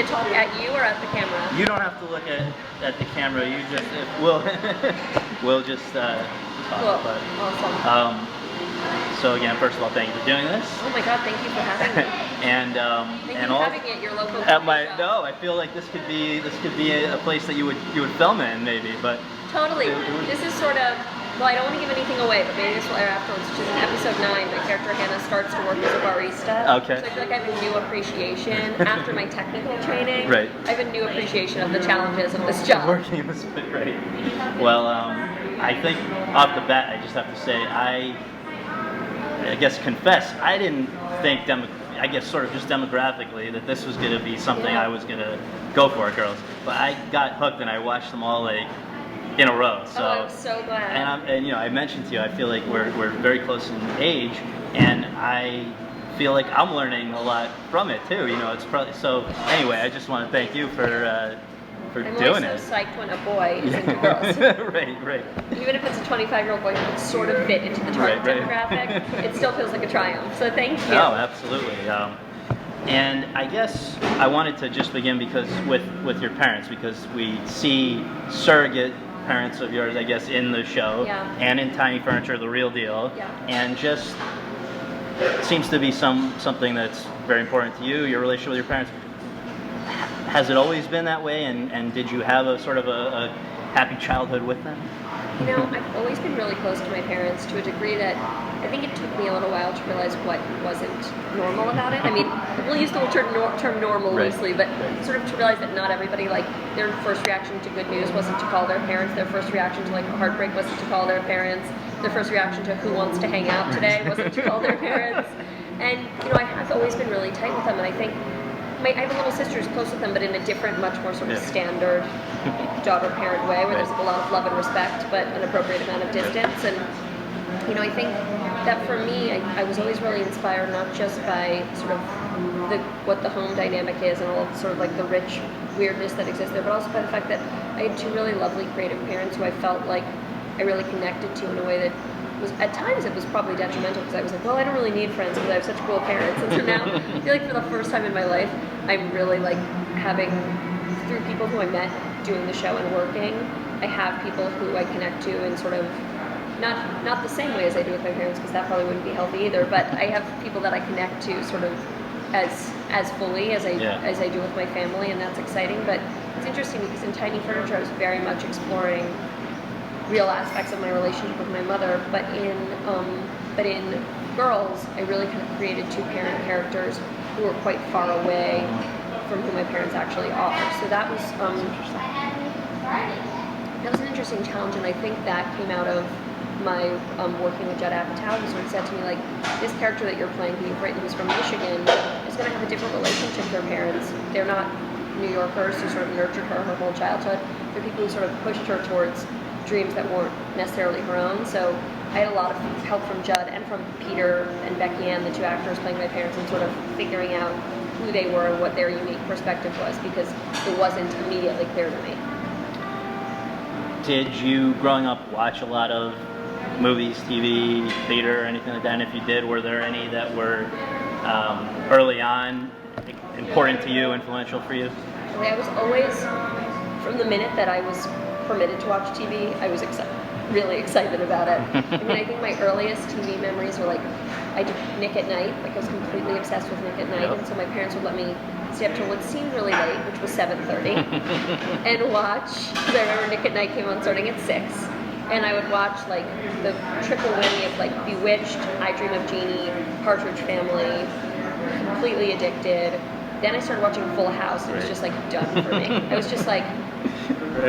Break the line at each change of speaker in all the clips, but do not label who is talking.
to talk at you or at the camera?
You don't have to look at the camera. You just we'll just talk.
Cool.
But,
Awesome.
so again, first of all, thank you for doing this.
Oh my God, thank you for having me.
and
Thank you for having me at your local
at my
shop.
no, I feel like this could be a place that you would film in maybe, but
Totally. This is sort of, well, I don't want to give anything away, but maybe this will air afterwards, which is in episode 9, my character Hannah starts to work as a barista.
Okay.
So I feel like I have a new appreciation after my technical training.
Right.
I have a new appreciation of the challenges of this job.
Working in this bit, right. Well, I think off the bat, I just have to say, I guess confess, I didn't think I guess sort of just demographically that this was going to be something I was going to go for, girls. But I got hooked and I watched them all like in a row. So,
I'm so glad.
And you know, I mentioned to you, I feel like we're very close in age, and I feel like I'm learning a lot from it too. You know, it's probably so. Anyway, I just want to thank you for
I'm
doing
always
it.
so psyched when a boy is into girls.
Right.
Even if it's a 25-year-old boy who can sort of fit into the target demographic, it still feels like a triumph. So thank you.
Oh, absolutely. And I guess I wanted to just begin because with your parents, because we see surrogate parents of yours, I guess, in the show and in Tiny Furniture, the real deal, and just it seems to be something that's very important to you, your relationship with your parents. Has it always been that way, and did you have a sort of a happy childhood with them?
You know, I've always been really close to my parents to a degree that I think it took me a little while to realize what wasn't normal about it. I mean, we'll use the term normal loosely, but sort of to realize that not everybody, like, their first reaction to good news wasn't to call their parents, their first reaction to, like, heartbreak wasn't to call their parents, their first reaction to who wants to hang out today wasn't to call their parents. And, you know, I have always been really tight with them, and I think I have a little sister who's close with them, but in a different, much more sort of standard daughter-parent way, where there's a lot of love and respect, but an appropriate amount of distance. And, you know, I think that for me, I was always really inspired not just by sort of what the home dynamic is and all sort of like the rich weirdness that exists there, but also by the fact that I had two really lovely creative parents who I felt like I really connected to in a way that was, at times it was probably detrimental because I was like, well, I don't really need friends because I have such cool parents. And so now I feel like for the first time in my life, I'm really like having, through people who I met doing the show and working, I have people who I connect to in sort of, not the same way as I do with my parents because that probably wouldn't be healthy either, but I have people that I connect to sort of as fully as I do with my family, and that's exciting. But it's interesting because in Tiny Furniture I was very much exploring real aspects of my relationship with my mother, but in Girls, I really kind of created two parent characters who were quite far away from who my parents actually are. So that was an interesting challenge, and I think that came out of my working with Judd Apatow, who sort of said to me, like, this character that you're playing, who you've written, who's from Michigan, is going to have a different relationship with her parents. They're not New Yorkers who sort of nurtured her whole childhood. They're people who sort of pushed her towards dreams that weren't necessarily her own. So I had a lot of help from Judd and from Peter and Becky Ann, the two actors playing my parents, and sort of figuring out who they were and what their unique perspective was, because it wasn't immediately clear to me.
Did you, growing up, watch a lot of movies, TV, theater, anything like that? And if you did, were there any that were early on important to you, influential for you?
I was always, from the minute that I was permitted to watch TV, I was really excited about it. I mean, I think my earliest TV memories were like, I did Nick at Night, like I was completely obsessed with Nick at Night, and so my parents would let me stay up till what seemed really late, which was 7:30, and watch, because I remember Nick at Night came on starting at 6, and I would watch like the triple whammy of like Bewitched, I Dream of Jeannie, Partridge Family, completely addicted. Then I started watching Full House, and it was just like done for me. I was just like,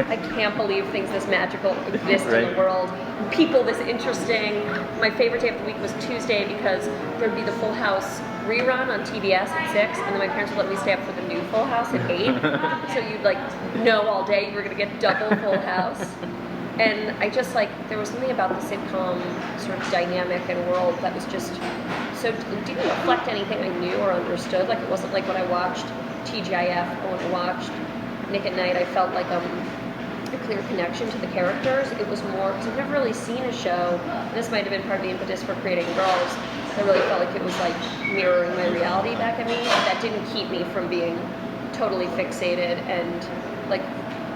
I can't believe things this magical exist in the world. People this interesting. My favorite day of the week was Tuesday because there would be the Full House rerun on TBS at 6, and then my parents would let me stay up for the new Full House at 8. So you'd like know all day you were going to get double Full House. And I just like, there was something about the sitcom sort of dynamic and world that was just so, it didn't reflect anything I knew or understood. Like it wasn't like when I watched TGIF or when I watched Nick at Night, I felt like a clear connection to the characters. It was more, because I've never really seen a show, and this might have been part of the impetus for creating Girls. I really felt like it was like mirroring my reality back at me. That didn't keep me from being totally fixated and like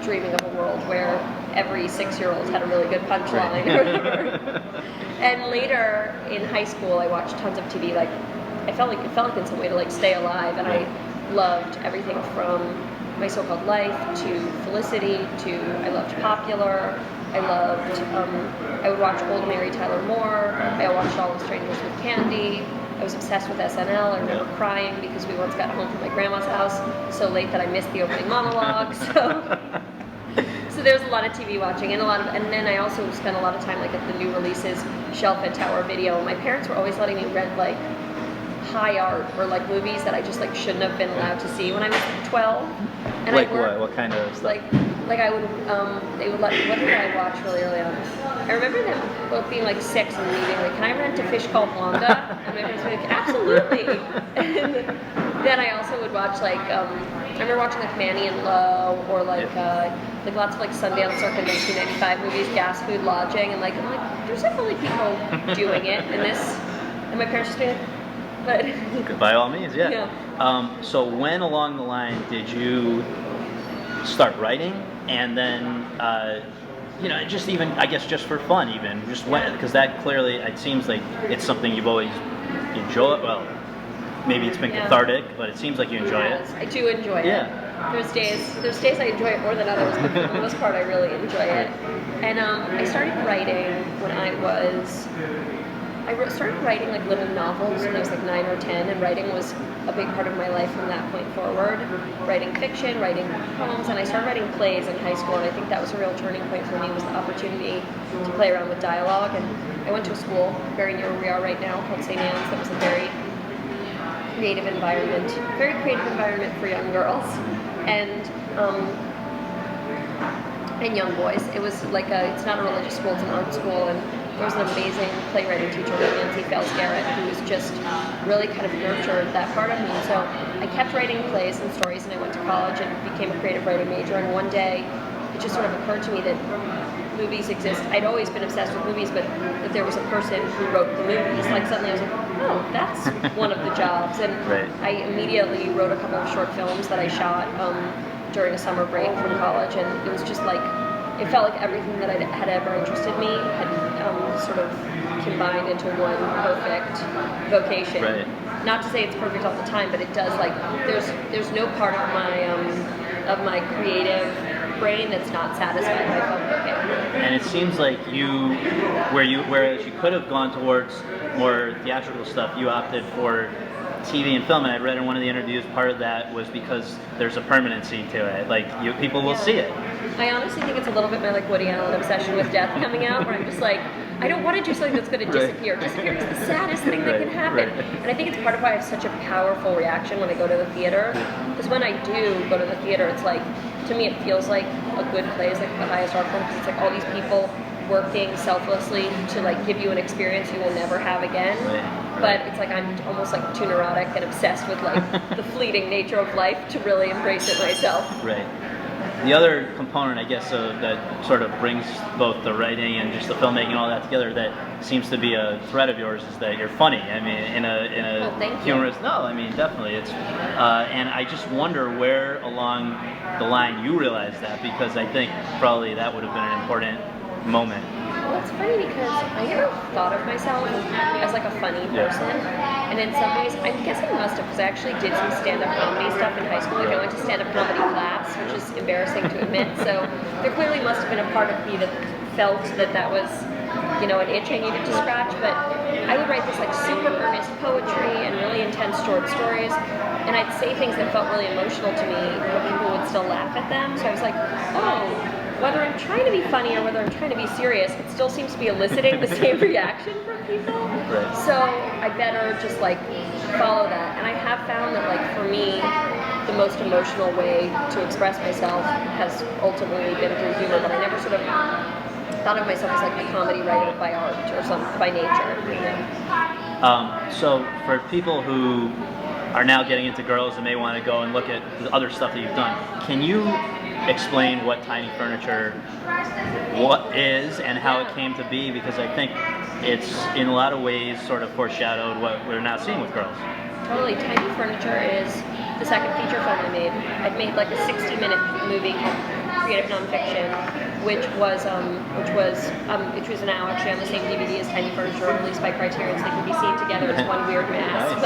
dreaming of a world where every 6-year-old had a really good punchline or whatever. And later in high school, I watched tons of TV. Like it felt like in some way to like stay alive, and I loved everything from My So-Called Life to Felicity to I loved Popular. I loved. I would watch old Mary Tyler Moore. I watched All the Strangers with Candy. I was obsessed with SNL. I remember crying because we once got home from my grandma's house so late that I missed the opening monologue. So there was a lot of TV watching and then I also spent a lot of time like at the new releases shelf at Tower Video. My parents were always letting me rent like high art or like movies that I just like shouldn't have been allowed to see when I was 12. And
like what kind of stuff?
Like I would, they would let, what did I watch really early on? I remember them both being like 6 and me being like, can I rent A Fish Called Wanda? And my parents were like, absolutely. And then I also would watch like, I remember watching like Manny and Lowe or like lots of like Sundance Circuit 1995 movies, Gas, Food, Lodging, and like, I'm like, there's definitely people doing it in this, and my parents just being like, but.
By all means, yeah. So when along the line did you start writing? And then, just even, I guess just for fun even, just when, because that clearly, it seems like it's something you've always enjoyed, well, maybe it's been cathartic, but it seems like you enjoy it.
I do enjoy it. There's days I enjoy it more than others, but for the most part I really enjoy it. And I started writing when I started writing like little novels when I was like 9 or 10, and writing was a big part of my life from that point forward. Writing fiction, writing poems, and I started writing plays in high school, and I think that was a real turning point for me, was the opportunity to play around with dialogue. And I went to a school very near where we are right now called St. Anne's that was a very creative environment for young girls and young boys. It was like it's not a religious school, it's an art school, and there was an amazing playwriting teacher named Nancy Fels-Garrett who was just really kind of nurtured that part of me. So I kept writing plays and stories, and I went to college and became a creative writing major. And one day it just sort of occurred to me that movies exist. I'd always been obsessed with movies, but that there was a person who wrote the movies. Like suddenly I was like, oh, that's one of the jobs. And I immediately wrote a couple of short films that I shot during a summer break from college, and it was just like, it felt like everything that had ever interested me had sort of combined into one perfect vocation. Not to say it's perfect all the time, but it does. Like there's no part of my creative brain that's not satisfied by filmmaking.
And it seems like whereas you could have gone towards more theatrical stuff, you opted for TV and film. And I read in one of the interviews, part of that was because there's a permanency to it. Like people will see it.
I honestly think it's a little bit my like Woody Allen obsession with death coming out, where I'm just like, I don't want to do something that's going to disappear. Disappear is the saddest thing that can happen. And I think it's part of why I have such a powerful reaction when I go to the theater. Because when I do go to the theater, it's like, to me it feels like a good play is like the highest art form, because it's like all these people working selflessly to like give you an experience you will never have again. But it's like I'm almost like too neurotic and obsessed with like the fleeting nature of life to really embrace it myself.
The other component, I guess, that sort of brings both the writing and just the filmmaking and all that together, that seems to be a thread of yours, is that you're funny. I mean, in a humorous. No, I mean, definitely. It's and I just wonder where along the line you realized that, because I think probably that would have been an important moment.
Well, it's funny because I never thought of myself as like a funny person, and in some ways, I guess I must have, because I actually did some stand-up comedy stuff in high school. Like I went to stand-up comedy class, which is embarrassing to admit. So there clearly must have been a part of me that felt that was, an itch I needed to scratch. But I would write this like super earnest poetry and really intense short stories, and I'd say things that felt really emotional to me, but people would still laugh at them. So I was like, oh. Whether I'm trying to be funny or whether I'm trying to be serious, it still seems to be eliciting the same reaction from people. So I better just like follow that. And I have found that like for me, the most emotional way to express myself has ultimately been through humor, but I never sort of thought of myself as like a comedy writer by art or by nature.
So for people who are now getting into girls and may want to go and look at the other stuff that you've done, can you explain what Tiny Furniture is and how it came to be? Because I think it's in a lot of ways sort of foreshadowed what we're now seeing with girls.
Totally. Tiny Furniture is the second feature film I made. I'd made like a 60-minute movie called Creative Nonfiction, which was now actually on the same DVD as Tiny Furniture, released by Criterion, so they can be seen together as one weird mass.
Nice.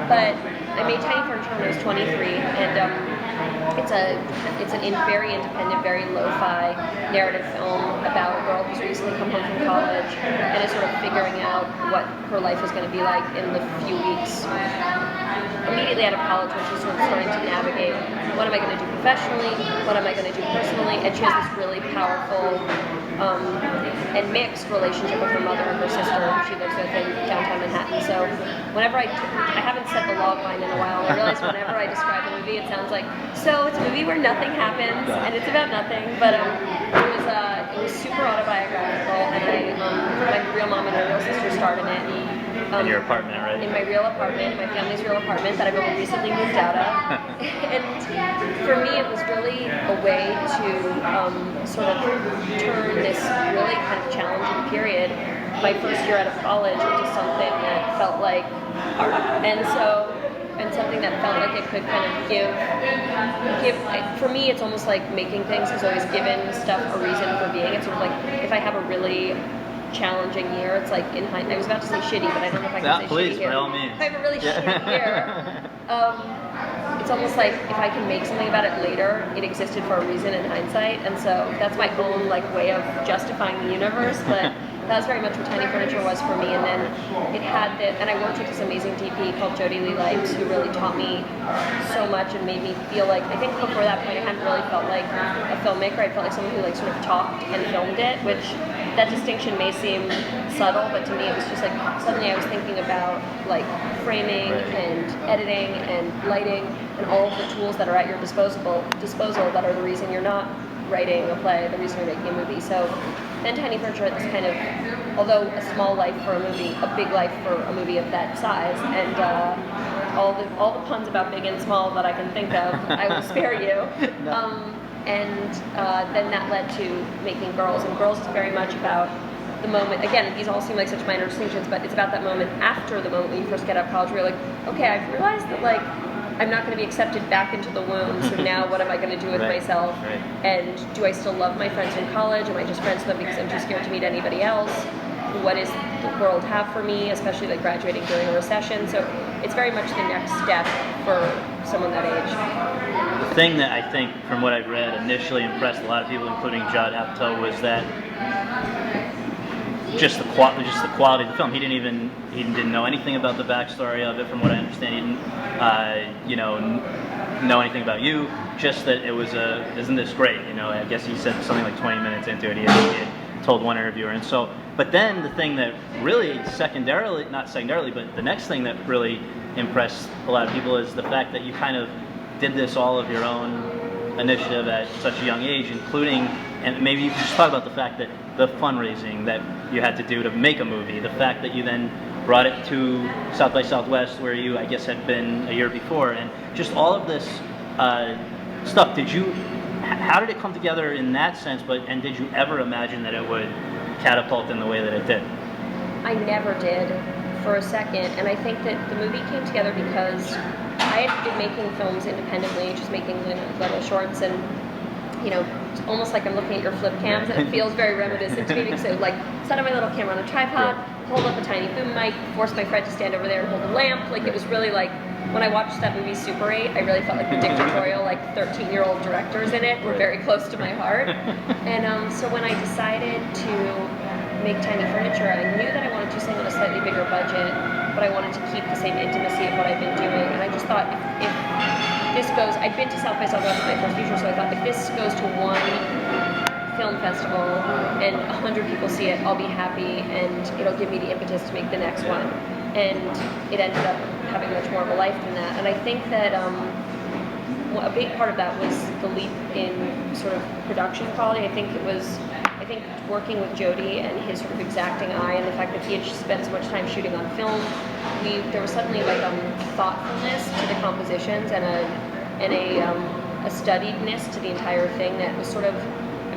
But I made Tiny Furniture when I was 23, and it's an very independent, very lo-fi narrative film about a girl who's recently come home from college and is sort of figuring out what her life is going to be like in the few weeks immediately out of college, when she's sort of starting to navigate what am I going to do professionally, what am I going to do personally, and she has this really powerful and mixed relationship with her mother and her sister, who she lives with in downtown Manhattan. So whenever I haven't said the log line in a while, I realize whenever I describe a movie, it sounds like, so it's a movie where nothing happens, and it's about nothing, but it was super autobiographical, and my real mom and my real sister starred in it.
In your apartment, right?
In my real apartment, my family's real apartment that I've only recently moved out of. And for me, it was really a way to sort of turn this really kind of challenging period, my first year out of college, into something that felt like art. And something that felt like it could kind of give. For me, it's almost like making things has always given stuff a reason for being. It's sort of like if I have a really challenging year, it's like in hindsight, I was about to say shitty, but I don't know if I can say
please,
shitty here.
by all means.
If I have a really shitty year, it's almost like if I can make something about it later, it existed for a reason in hindsight, and so that's my own like way of justifying the universe, but that's very much what Tiny Furniture was for me. And then it had and I worked with this amazing DP called Jodie Lee Lipes, who really taught me so much and made me feel like, I think before that point I hadn't really felt like a filmmaker. I felt like someone who like sort of talked and filmed it, which that distinction may seem subtle, but to me it was just like suddenly I was thinking about like framing and editing and lighting and all of the tools that are at your disposal that are the reason you're not writing a play, the reason you're making a movie. So then Tiny Furniture had this kind of, although a small life for a movie, a big life for a movie of that size, and all the puns about big and small that I can think of, I will spare you. No. Then that led to making Girls, and Girls is very much about the moment. Again, these all seem like such minor distinctions, but it's about that moment after the moment when you first get out of college, where you're like, okay, I've realized that like I'm not going to be accepted back into the womb, so now what am I going to do with myself?
Right.
And do I still love my friends in college? Am I just friends with them because I'm too scared to meet anybody else? What does the world have for me, especially like graduating during a recession? So it's very much the next step for someone that age.
The thing that I think, from what I've read, initially impressed a lot of people, including Judd Apatow, was that just the quality of the film. He didn't know anything about the backstory of it, from what I understand. He didn't, know anything about you. Just that it was isn't this great? I guess he said something like 20 minutes into it, he had told one interviewer, and so. But then the thing that really not secondarily, but the next thing that really impressed a lot of people is the fact that you kind of did this all of your own initiative at such a young age, including, and maybe you can just talk about the fact that the fundraising that you had to do to make a movie, the fact that you then brought it to South by Southwest, where you, I guess, had been a year before, and just all of this stuff. How did it come together in that sense, and did you ever imagine that it would catapult in the way that it did?
I never did for a second, and I think that the movie came together because I had been making films independently, just making little shorts, and it's almost like I'm looking at your flip cams, and it feels very reminiscent to me. So like, set up my little camera on a tripod, hold up a tiny boom mic, force my friend to stand over there and hold a lamp. Like, it was really like, when I watched that movie Super 8, I really felt like the dictatorial, like 13-year-old directors in it were very close to my heart. And so when I decided to make Tiny Furniture, I knew that I wanted to do something on a slightly bigger budget, but I wanted to keep the same intimacy of what I've been doing. And I just thought, if this goes, I'd been to South by Southwest with my first feature, so I thought if this goes to one film festival and 100 people see it, I'll be happy, and it'll give me the impetus to make the next one. And it ended up having much more of a life than that. And I think that a big part of that was the leap in sort of production quality. I think working with Jody and his sort of exacting eye, and the fact that he had spent so much time shooting on film, there was suddenly like thoughtfulness to the compositions and a studiedness to the entire thing that was sort of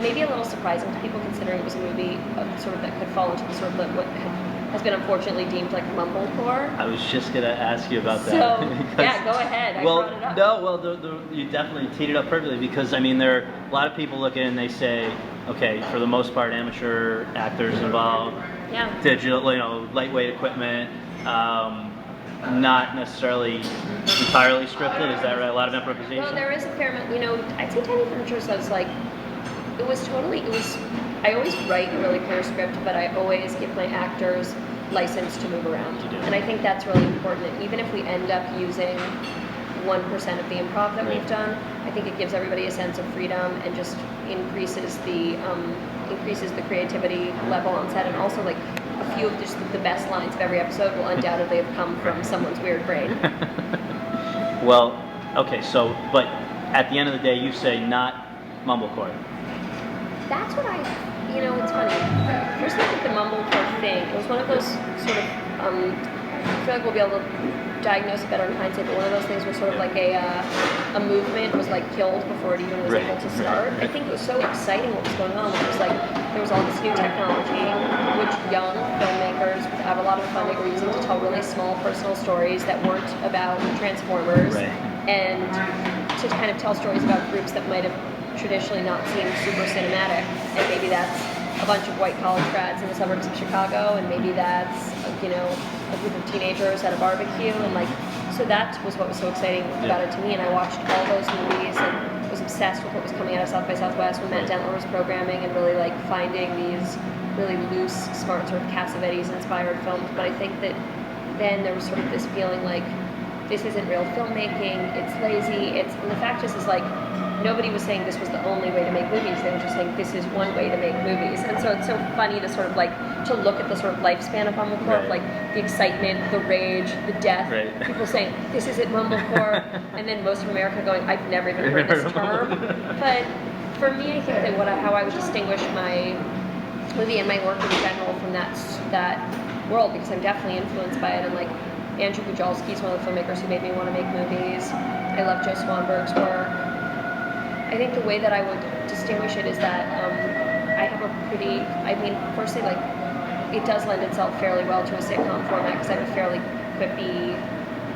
maybe a little surprising to people, considering it was a movie that could fall into the sort of what had has been unfortunately deemed like mumblecore.
I was just gonna ask you about that.
So
because,
yeah, go ahead. I brought it up.
No, well, you definitely teed it up perfectly because I mean, there are a lot of people look in and they say, okay, for the most part, amateur actors involved, digital, lightweight equipment, not necessarily entirely scripted. Is that right? A lot of improvisation.
Well, there is a fair amount. I'd say Tiny Furniture says like it was. I always write a really clear script, but I always give my actors license to move around. And I think that's really important. Even if we end up using 1% of the improv that we've done, I think it gives everybody a sense of freedom and just increases the creativity level on set. And also, like, a few of just the best lines of every episode will undoubtedly have come from someone's weird brain.
Well, okay, so, but at the end of the day, you say not mumblecore.
That's what it's funny. First look at the mumblecore thing. It was one of those sort of, I feel like we'll be able to diagnose it better in hindsight, but one of those things where sort of like a movement was like killed before it even was able to start. I think it was so exciting what was going on. It was like, there was all this new technology, which young filmmakers have a lot of fun. They were using to tell really small personal stories that weren't about Transformers, and to kind of tell stories about groups that might have traditionally not seemed super cinematic, and maybe that's a bunch of white college grads in the suburbs of Chicago, and maybe that's a group of teenagers at a barbecue, and like, so that was what was so exciting about it to me. And I watched all those movies and was obsessed with what was coming out of South by Southwest when Matt Dentler was programming, and really like finding these really loose, smart sort of Cassavetes inspired films. But I think that then there was sort of this feeling like this isn't real filmmaking, it's lazy, and the fact is like, nobody was saying this was the only way to make movies. They were just saying this is one way to make movies. And so it's so funny to sort of like, to look at the sort of lifespan of Mumblecore, like the excitement, the rage, the death. People saying, this isn't Mumblecore. And then most of America going, I've never even heard this term. But for me, I think that how I would distinguish my movie and my work in general from that world, because I'm definitely influenced by it. And like, Andrew Bujalski's one of the filmmakers who made me want to make movies. I love Joe Swanberg's work. I think the way that I would distinguish it is that I have firstly, like, it does lend itself fairly well to a sitcom format because I have a fairly quippy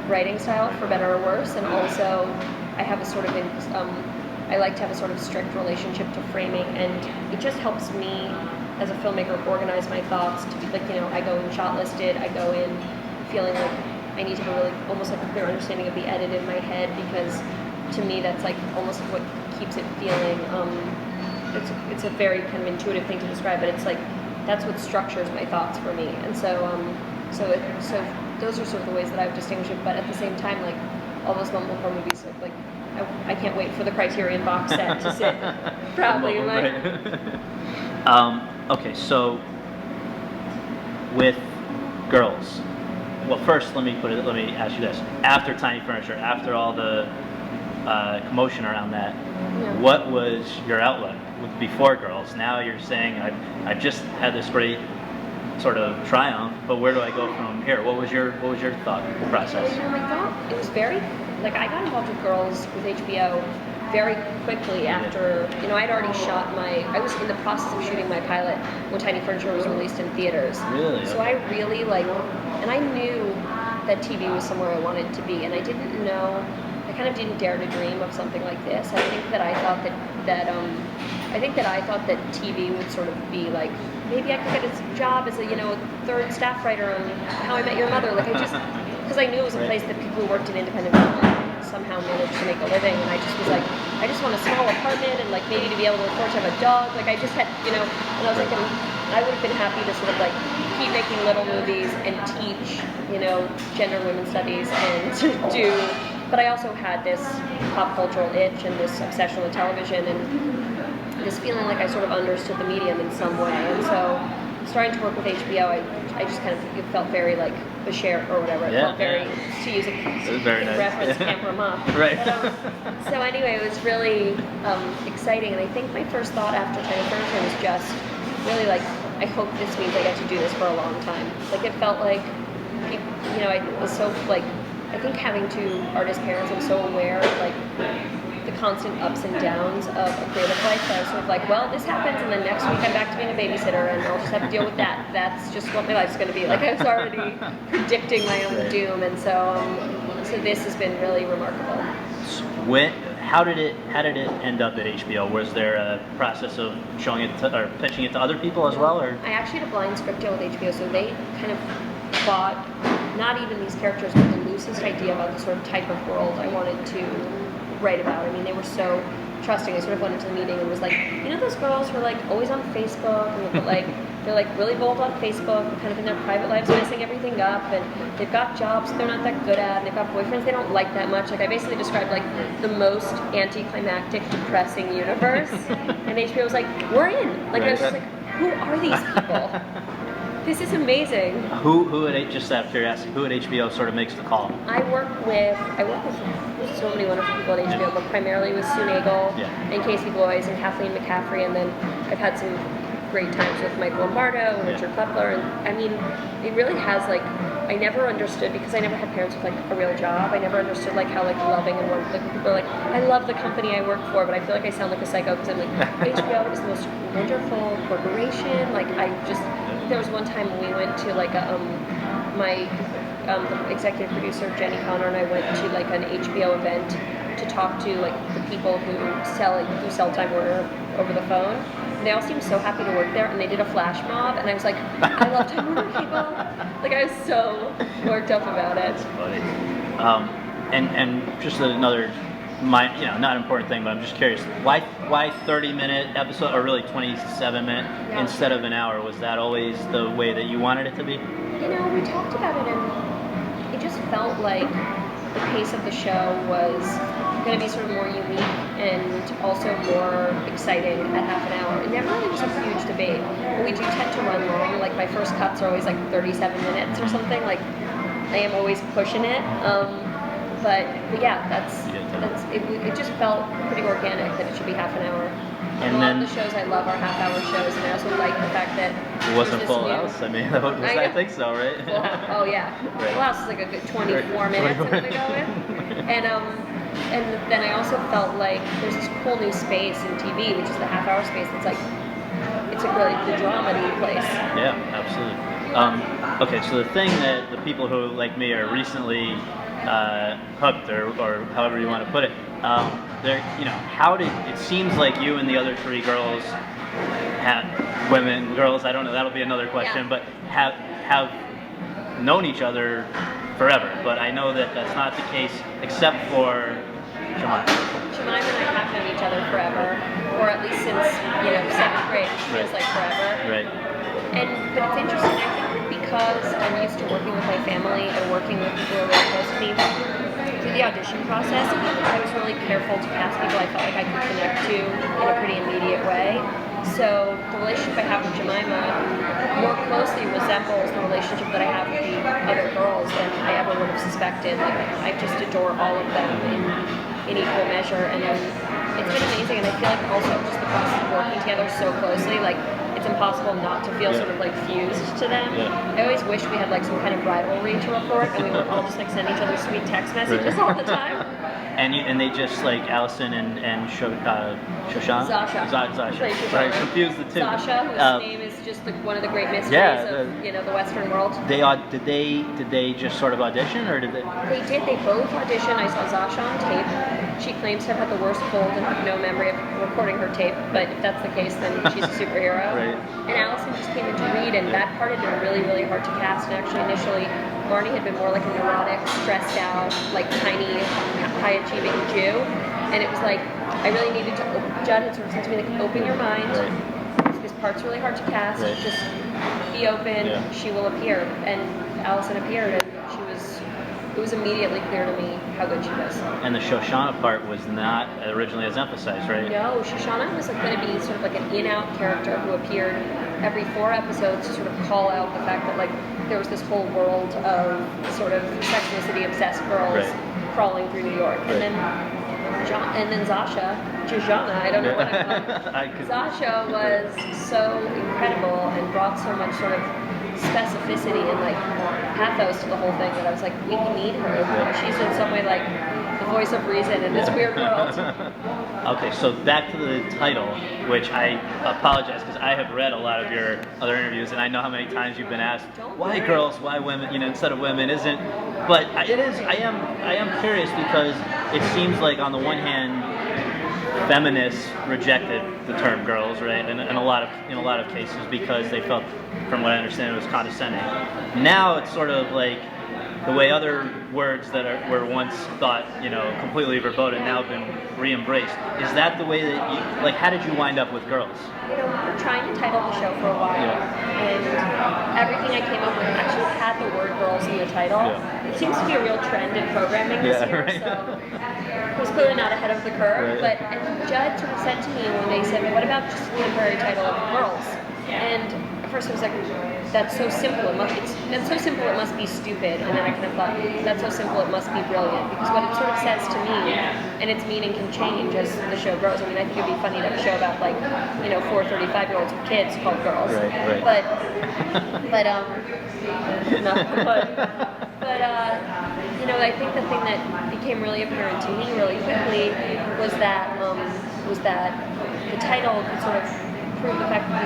writing style, for better or worse, and also I have a sort of, I like to have a sort of strict relationship to framing, and it just helps me as a filmmaker organize my thoughts to be like, I go in shot listed, I go in feeling like I need to have a really, almost like a clear understanding of the edit in my head, because to me that's like almost what keeps it feeling, it's a very kind of intuitive thing to describe, but it's like, that's what structures my thoughts for me. And so those are sort of the ways that I would distinguish it, but at the same time, like, all those Mumblecore movies, like, I can't wait for the Criterion box set to sit proudly in my...
Okay, so with girls, well, first let me ask you this: after Tiny Furniture, after all the commotion around that, what was your outlook before Girls? Now you're saying I've just had this great sort of triumph, but where do I go from here? What was your thought process?
My thought, it was very, like, I got involved with Girls with HBO very quickly after, I'd already shot I was in the process of shooting my pilot when Tiny Furniture was released in theaters.
Really?
So I really, and I knew that TV was somewhere I wanted to be, and I didn't know, I kind of didn't dare to dream of something like this. I think that I thought that TV would sort of be like, maybe I could get a job as a, third staff writer on How I Met Your Mother. Like, because I knew it was a place that people who worked in independent film somehow managed to make a living, and I just was like, I just want a small apartment and like maybe to be able to afford to have a dog. Like, I just had, and I was like, I would have been happy to sort of like keep making little movies and teach, gender and women's studies and to do, but I also had this pop cultural itch and this obsession with television and this feeling like I sort of understood the medium in some way. And so starting to work with HBO, I just kind of, it felt very like Bashir or whatever. It felt very, to use a reference, Camper Muff.
Right.
But, so anyway, it was really exciting. And I think my first thought after Tiny Furniture was just really like, I hope this means I get to do this for a long time. Like, it felt like, I was so like, I think having two artist parents, I'm so aware of like the constant ups and downs of a creative life. So I was sort of like, well, this happens, and then next week I'm back to being a babysitter, and I'll just have to deal with that. That's just what my life's going to be. Like I was already predicting my own doom, and so this has been really remarkable.
How did it end up at HBO? Was there a process of showing it or pitching it to other people as well? Or
I actually had a blind script deal with HBO, so they kind of bought not even these characters, but the loosest idea about the sort of type of world I wanted to write about. I mean, they were so trusting. I sort of went into the meeting and was like, you know, those girls who are like always on Facebook, and like they're like really bold on Facebook, kind of in their private lives messing everything up, and they've got jobs they're not that good at, and they've got boyfriends they don't like that much. Like I basically described like the most anticlimactic, depressing universe, and HBO was like, we're in. Like I was just like, who are these people? This is amazing.
Who at just out of curiosity, who at HBO sort of makes the call?
I work with so many wonderful people at HBO, but primarily with Sue Nagel and Casey Bloys and Kathleen McCaffrey, and then I've had some great times with Michael Lombardo and Richard Plepler, and I mean, it really has like, I never understood, because I never had parents with like a real job, I never understood like how like loving and warm, like people are like, I love the company I work for, but I feel like I sound like a psycho because I'm like, HBO is the most wonderful corporation, like there was one time when we went to like the executive producer Jenny Connor and I went to like an HBO event to talk to like the people who sell Time Warner over the phone. And they all seemed so happy to work there, and they did a flash mob, and I was like, I love Time Warner people. Like I was so worked up about it.
That's funny. And just another, not important thing, but I'm just curious. Why 30-minute episode, or really 27-minute instead of an hour? Was that always the way that you wanted it to be?
You know, we talked about it, and it just felt like the pace of the show was going to be sort of more unique and also more exciting at half an hour. It never really was a huge debate. We do tend to run long. Like my first cuts are always like 37 minutes or something. Like I am always pushing it. But yeah, it just felt pretty organic that it should be half an hour. And a lot of the shows I love are half-hour shows, and I also like the fact that
it wasn't Full House. I mean, I think so, right?
Oh yeah, right. Full House is like a good 24 minutes. I'm gonna go with. And then I also felt like there's this cool new space in TV, which is the half-hour space. That's like it's a really the dramedy place.
Yeah, absolutely. Okay, so the thing that the people who like me are recently hooked, or however you want to put it. How did it seems like you and the other three girls girls, I don't know, that'll be another question, but have known each other forever. But I know that that's not the case, except for Jemima.
Jemima and I have known each other forever, or at least since 7th grade. It feels like forever.
Right.
But it's interesting. I think because I'm used to working with my family and working with people who are really close to me. Through the audition process, I was really careful to cast people I felt like I could connect to in a pretty immediate way. So the relationship I have with Jemima more closely resembles the relationship that I have with the other girls than I ever would have suspected. Like I just adore all of them in equal measure, and it's been amazing. And I feel like also just the process of working together so closely, like it's impossible not to feel sort of like fused to them. I always wish we had like some kind of rivalry to report, and we would all just like send each other sweet text messages all the time.
And they just like Allison and Shoshana?
Zasha.
Sorry, I confused the two.
Zasha, whose name is just one of the great mysteries of the Western world.
Did they just sort of audition, or did they?
They did. They both auditioned. I saw Zasha on tape. She claims to have had the worst cold and have no memory of recording her tape. But if that's the case, then she's a superhero.
Right.
And Allison just came in to read, and that part had been really, really hard to cast. And actually, initially, Barney had been more like a neurotic, stressed out, like tiny, high-achieving Jew. And it was like, I really needed to Judd had sort of said to me, like, open your mind. This part's really hard to cast. Just be open. She will appear. And Allison appeared, and it was immediately clear to me how good she was.
And the Shoshana part was not originally as emphasized, right?
No, Shoshana was like going to be sort of like an in-out character who appeared every 4 episodes to sort of call out the fact that like there was this whole world of sort of Sex and the City obsessed girls crawling through New York. And then Zasha, Jojana, I don't know what I'm calling. Zasha was so incredible and brought so much sort of specificity and like pathos to the whole thing that I was like, we need her. She's in some way like the voice of reason in this weird world.
Okay, so back to the title, which I apologize because I have read a lot of your other interviews, and I know how many times you've been asked, why girls, why women, instead of women, isn't. But it is. I am curious because it seems like on the one hand, feminists rejected the term girls, right? And in a lot of cases because they felt, from what I understand, it was condescending. Now it's sort of like the way other words that were once thought, completely verboten, now have been re-embraced. Is that the way that you, like, how did you wind up with girls?
We were trying to title the show for a while, and everything I came up with actually had the word girls in the title. It seems to be a real trend in programming this year,
right.
so I was clearly not ahead of the curve.
Right.
But Judd sort of said to me when they said, what about just the temporary title of girls? And at first I was like, that's so simple. It's so simple it must be stupid. And then I kind of thought, that's so simple it must be brilliant. Because what it sort of says to me, and its meaning can change as the show grows. I mean, I think it'd be funny to have a show about like, 4 35-year-olds with kids called Girls.
Right.
But I think the thing that became really apparent to me really quickly was that the title could sort of prove the fact that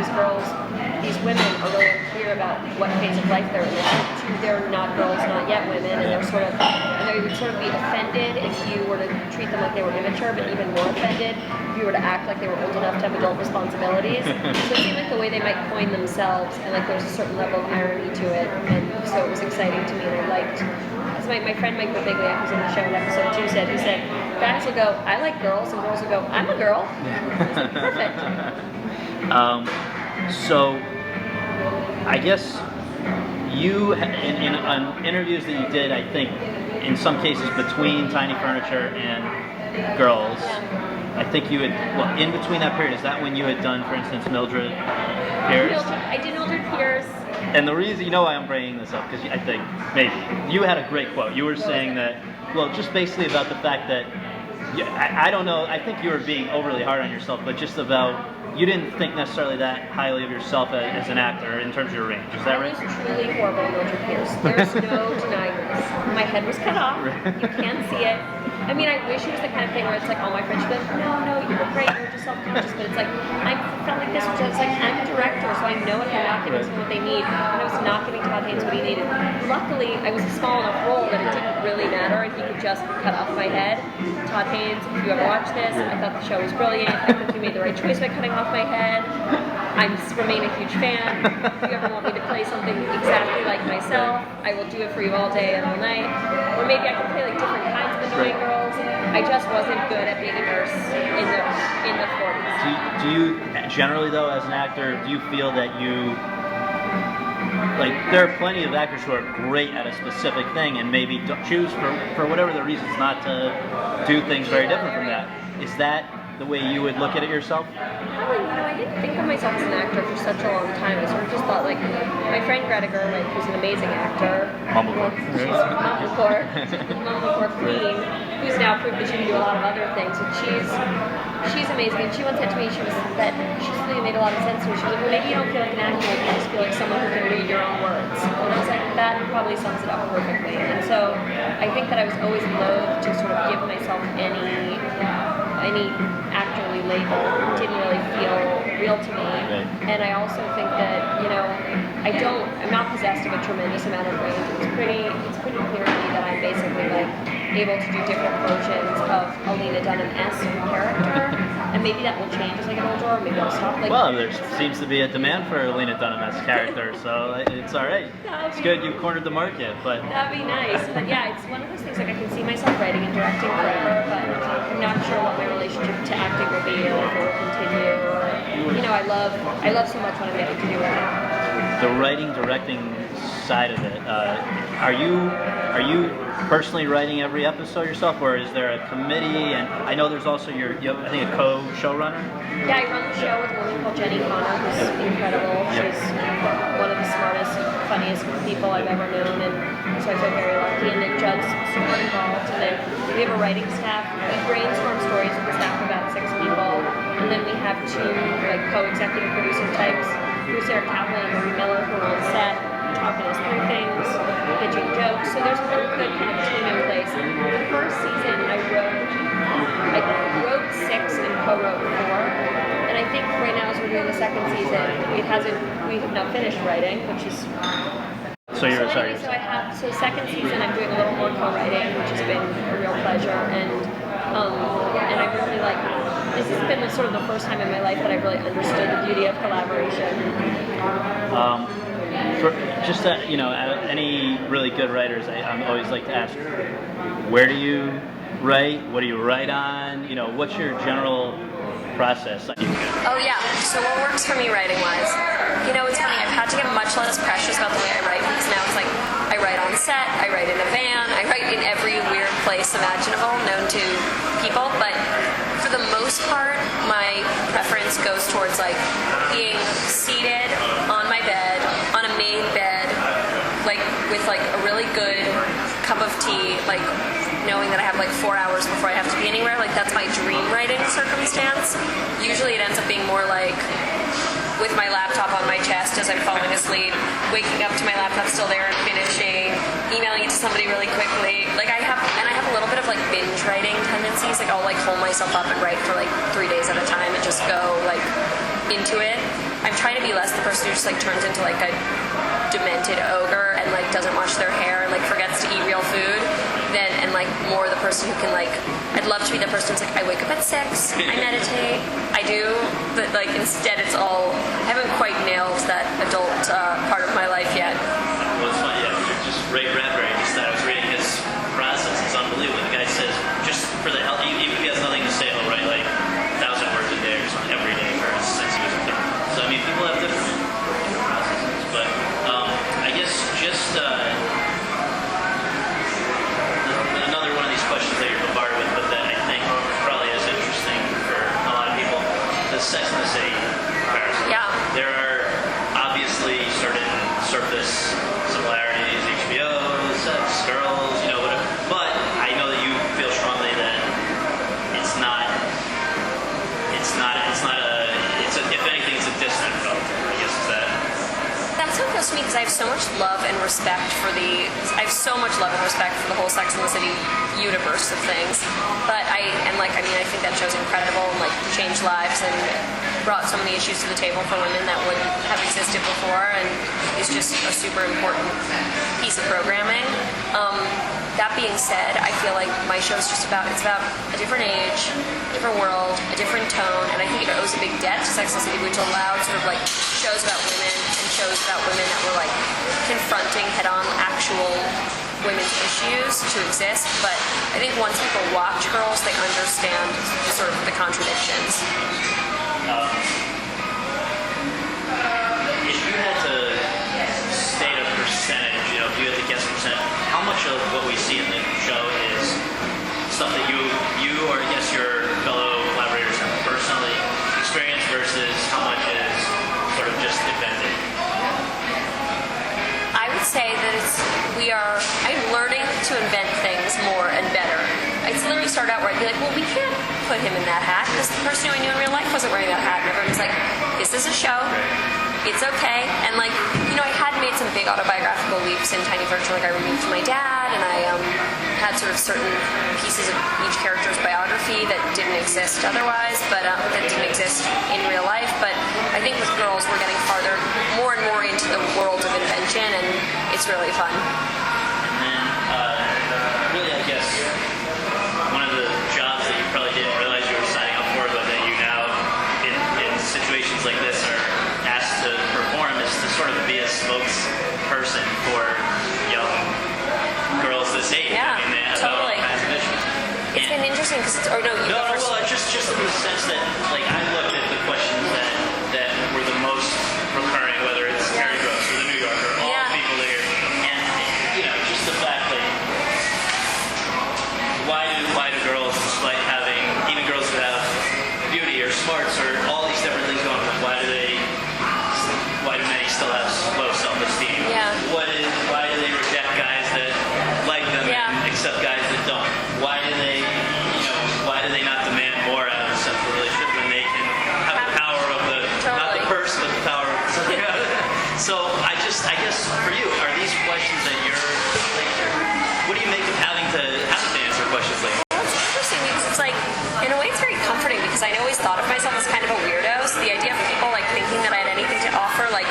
these women are really unclear about what phase of life they're in. They're not girls, not yet women, and they would sort of be offended if you were to treat them like they were immature, but even more offended if you were to act like they were old enough to have adult responsibilities. So it seemed like the way they might coin themselves, and like there was a certain level of irony to it, and so it was exciting to me, and I liked. As my friend Mike Birbiglia, who's on the show in episode 2, said, guys will go, I like girls, and girls will go, I'm a girl. It's like, perfect.
So, I guess you, in interviews that you did, I think, in some cases between Tiny Furniture and Girls, I think you had, in between that period, is that when you had done, for instance, Mildred Pierce?
I did Mildred Pierce.
And the reason, you know why I'm bringing this up, because I think, maybe, you had a great quote. You were saying that, just basically about the fact that, I don't know, I think you were being overly hard on yourself, but just about, you didn't think necessarily that highly of yourself as an actor in terms of your range. Is that right?
I was truly horrible in Mildred Pierce. There's no denying this. My head was cut off. You can't see it. I mean, I wish it was the kind of thing where it's like all my friends would be like, no, you were great, you were just self-conscious, but it's like, I felt like this was just like, I'm a director, so I know if I'm not giving someone what they need, and I was not giving Todd Haynes what he needed. Luckily, I was a small enough role that it didn't really matter, and he could just cut off my head. Todd Haynes, if you ever watch this, I thought the show was brilliant. I think you made the right choice by cutting off my head. I remain a huge fan. If you ever want me to play something exactly like myself, I will do it for you all day and all night. Or maybe I could play like different kinds of annoying girls. I just wasn't good at being a nurse in the 40s.
Do you generally though, as an actor, do you feel that you, like, there are plenty of actors who are great at a specific thing and maybe choose for whatever the reasons not to do things very different from that. Is that the way you would look at it yourself?
Probably, I didn't think of myself as an actor for such a long time. I sort of just thought, like, my friend Greta Gerwig, who's an amazing actor.
Mumblecore.
She's Mumblecore. Mumblecore queen, who's now proved that she can do a lot of other things. And she's amazing. And she once said to me, she really made a lot of sense to me. She was like, well, maybe you don't feel like an actor, maybe you just feel like someone who can read your own words. And I was like, that probably sums it up perfectly. And so I think that I was always loath to sort of give myself any actorly label. It didn't really feel real to me. And I also think that, I'm not possessed of a tremendous amount of range. It's pretty clear to me that I'm basically like able to do different versions of a Lena Dunham-esque character. And maybe that will change as I get older, or maybe I'll stop.
Well, there seems to be a demand for a Lena Dunham-esque character, so it's all right. It's good you cornered the market, but... That'd
be nice. But yeah, it's one of those things, like I can see myself writing and directing forever, but I'm not sure what my relationship to acting will be, or if it will continue, or... I love so much what I'm getting to do right now.
The writing, directing side of it, are you personally writing every episode yourself, or is there a committee? And I know there's also I think a co-showrunner.
Yeah, I run the show with a woman called Jenny Connor, who's incredible. She's one of the smartest, funniest people I've ever known, and so I feel very lucky. And then Judd's super involved, and then we have a writing staff. We brainstorm stories with a staff of about 6 people, and then we have 2 co-executive producer types, Sarah Kaplan and Marie Miller, who are on set. talking us through things, pitching jokes. So there's a really good kind of team in place. The first season I wrote 6 and co-wrote 4. And I think right now as we're doing the second season, we have not finished writing, which is... So second season I'm doing a little more co-writing, which has been a real pleasure, and I really like this has been sort of the first time in my life that I've really understood the beauty of collaboration.
Any really good writers, I always like to ask, where do you write? What do you write on? What's your general process?
Oh yeah, so what works for me writing-wise? It's funny, I've had to get much less precious about the way I write, because now it's like, I write on set, I write in a van, I write in every weird place imaginable known to people, but for the most part, my preference goes towards like being seated on my bed, on a made bed, like with like a really good cup of tea, like knowing that I have like 4 hours before I have to be anywhere. Like that's my dream writing circumstance. Usually it ends up being more like with my laptop on my chest as I'm falling asleep, waking up to my laptop still there and finishing, emailing it to somebody really quickly. Like I have a little bit of like binge writing tendencies. Like I'll like hold myself up and write for like 3 days at a time and just go like into it. I'm trying to be less the person who just like turns into like a demented ogre and like doesn't wash their hair and like forgets to eat real food. And like more the person who can like, I'd love to be the person who's like, I wake up at 6, I meditate, I do, but like instead it's all, I haven't quite nailed that adult part of my life yet.
Well, it's funny, just Ray Bradbury, I was reading his process, it's unbelievable. The guy says, just for the hell, even if he has nothing to say, he'll write like 1,000 words a day or something every day since he was a kid. So I mean, people have different processes, but I guess just, another one of these questions that you're bombarded with, but that I think probably is interesting for a lot of people, the Sex and the City comparison.
Yeah.
There are obviously certain surface similarities, HBO, sex, girls, whatever. But I know that you feel strongly that if anything, it's a distant relative. I guess is that.
That's how it feels to me because I have so much love and respect for the whole Sex and the City universe of things. But I think that show's incredible and like changed lives and brought so many issues to the table for women that wouldn't have existed before, and is just a super important piece of programming. That being said, I feel like my show is it's about a different age, different world, a different tone, and I think it owes a big debt to Sex and the City, which allowed sort of like shows about women and shows about women that were like confronting head-on actual women's issues to exist. But I think once people watch Girls, they understand sort of the contradictions.
If you had to state a percentage, if you had to guess a percentage, how much of what we see in the show is stuff that you or I guess your fellow collaborators have personally experienced versus how much is sort of just invented?
I would say that I'm learning to invent things more and better. It's literally started out where I'd be like, well, we can't put him in that hat because the person who I knew in real life wasn't wearing that hat. And everyone's like, this is a show. It's okay. And like, I had made some big autobiographical leaps in Tiny Furniture. Like I removed my dad and I had sort of certain pieces of each character's biography that didn't exist otherwise, but that didn't exist in real life. But I think with Girls, we're getting more and more into the world of invention, and it's really fun.
And then, really, I guess, one of the jobs that you probably didn't realize you were signing up for, but that you now, in situations like this, are asked to perform, is to sort of be a spokesperson for young girls this age.
Yeah, totally.
All kinds of issues.
It's been interesting because
just in the sense that, like, I looked at the questions that were the most recurring, whether it's Harry Gross or the New Yorker, all the people there, and just the fact that why do girls, despite having even girls who have beauty or smarts or all these different things going on, why do many still have low self-esteem?
Yeah.
Why do they reject guys that like them and accept guys that don't? Why do they not demand more out of a sexual relationship when they can
because I'd always thought of myself as kind of a weirdo. So the idea of people like thinking that I had anything to offer, like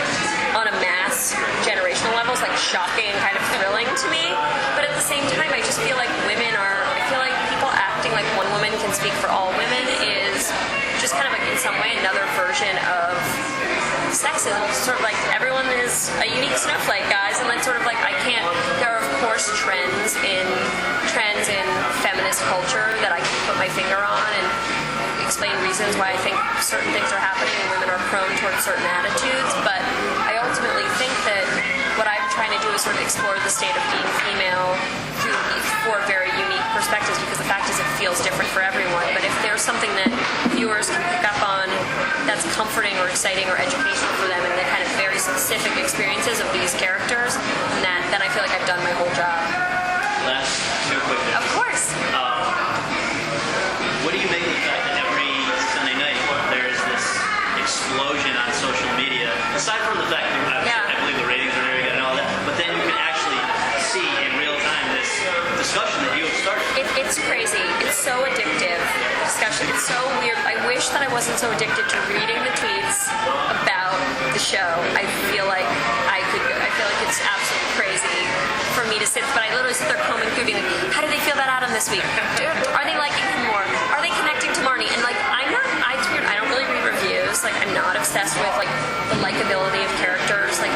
on a mass generational level, is like shocking and kind of thrilling to me. But at the same time, I just feel like I feel like people acting like one woman can speak for all women is just kind of like in some way another version of sexism. Sort of like everyone is a unique snowflake, guys, and then sort of like there are of course trends in feminist culture that I can put my finger on and explain reasons why I think certain things are happening and women are prone towards certain attitudes, but I ultimately think that what I'm trying to do is sort of explore the state of being female through four very unique perspectives, because the fact is it feels different for everyone. But if there's something that viewers can pick up on that's comforting or exciting or educational for them, and the kind of very specific experiences of these characters, then I feel like I've done my whole job.
Last two quick things.
Of course.
What do you make of the fact that every Sunday night there's this explosion on social media? Aside from the fact that I believe the ratings are very good and all that, but then you can actually see in real time this discussion that you have started.
It's crazy. It's so addictive. Discussion. It's so weird. I wish that I wasn't so addicted to reading the tweets about the show. I feel like it's absolutely crazy for me to sit, but I literally sit there combing through being like, how do they feel about Adam this week? Are they liking him more? Are they connecting to Marnie? And like, it's weird, I don't really read reviews. Like, I'm not obsessed with like the likability of characters. Like,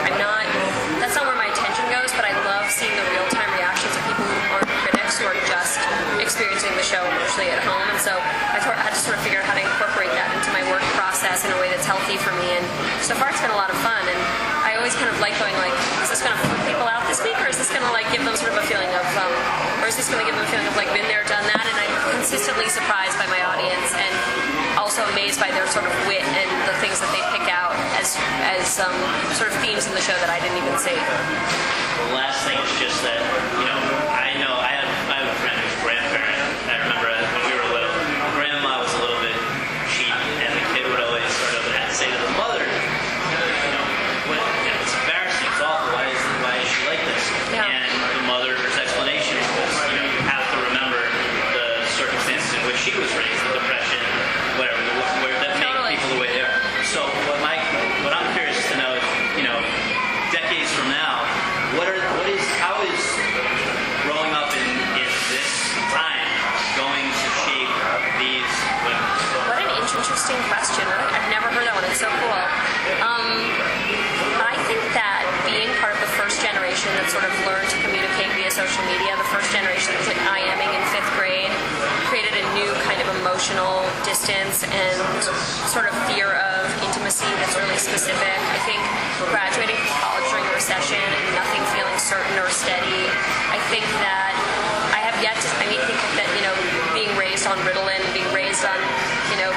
that's not where my attention goes, but I love seeing the real-time reactions of people who aren't critics, who are just experiencing the show emotionally at home. And so I had to sort of figure out how to incorporate that into my work process in a way that's healthy for me. And so far it's been a lot of fun. And I always kind of like going like, is this going to flip people out this week, or is this going to like give them sort of a feeling of, or is this going to give them a feeling of like been there, done that? And I'm consistently surprised by my audience and also amazed by their sort of wit and the things that they pick out as sort of themes in the show that I didn't even see.
The last thing is just that, I have a friend who's a grandparent. I remember when we were little, grandma was a little bit cheap, and the kid would always sort of say to the mother, it's embarrassing, it's awful, why is she like this?
Yeah.
And the mother's explanation was, you have to remember the circumstances in which she was raised, the depression, whatever, where that made people the way they are. So what I'm curious to know is, decades from now, how is growing up in this time going to shape these women?
What an interesting question. I've never heard that one. It's so cool. I think that being part of the first generation that sort of learned to communicate via social media, the first generation that was like IMing in 5th grade, created a new kind of emotional distance and sort of fear of intimacy that's really specific. I think graduating from college during a recession and nothing feeling certain or steady, I think that I have yet to, think that, being raised on Ritalin, being raised on, in a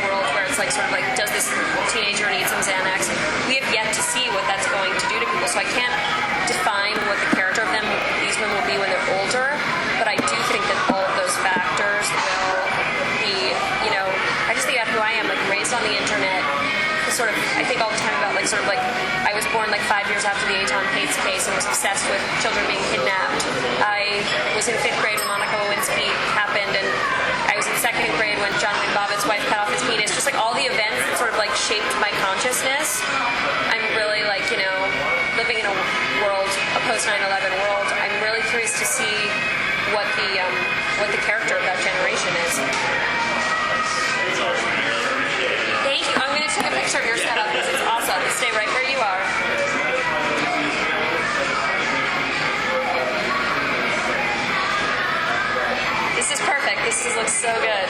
world where it's like sort of like, does this teenager need some Xanax? We have yet to see what that's going to do to people. So I can't define what the character of these women will be when they're older, but I do think that all of those factors will be, I just think about who I am, like raised on the internet. Sort of, I think all the time about I was born like 5 years after the Aton Pates case and was obsessed with children being kidnapped. I was in 5th grade when Monica Lewinsky happened, and I was in 2nd grade when John Wayne Bobbitt's wife cut off his penis. Just like all the events that sort of like shaped my consciousness. I'm really living in a world, a post 9/11 world. I'm really curious to see what the character of that generation is. Thank you. I'm going to take a picture of your setup because it's awesome. Stay right where you are. This is perfect. This looks so good.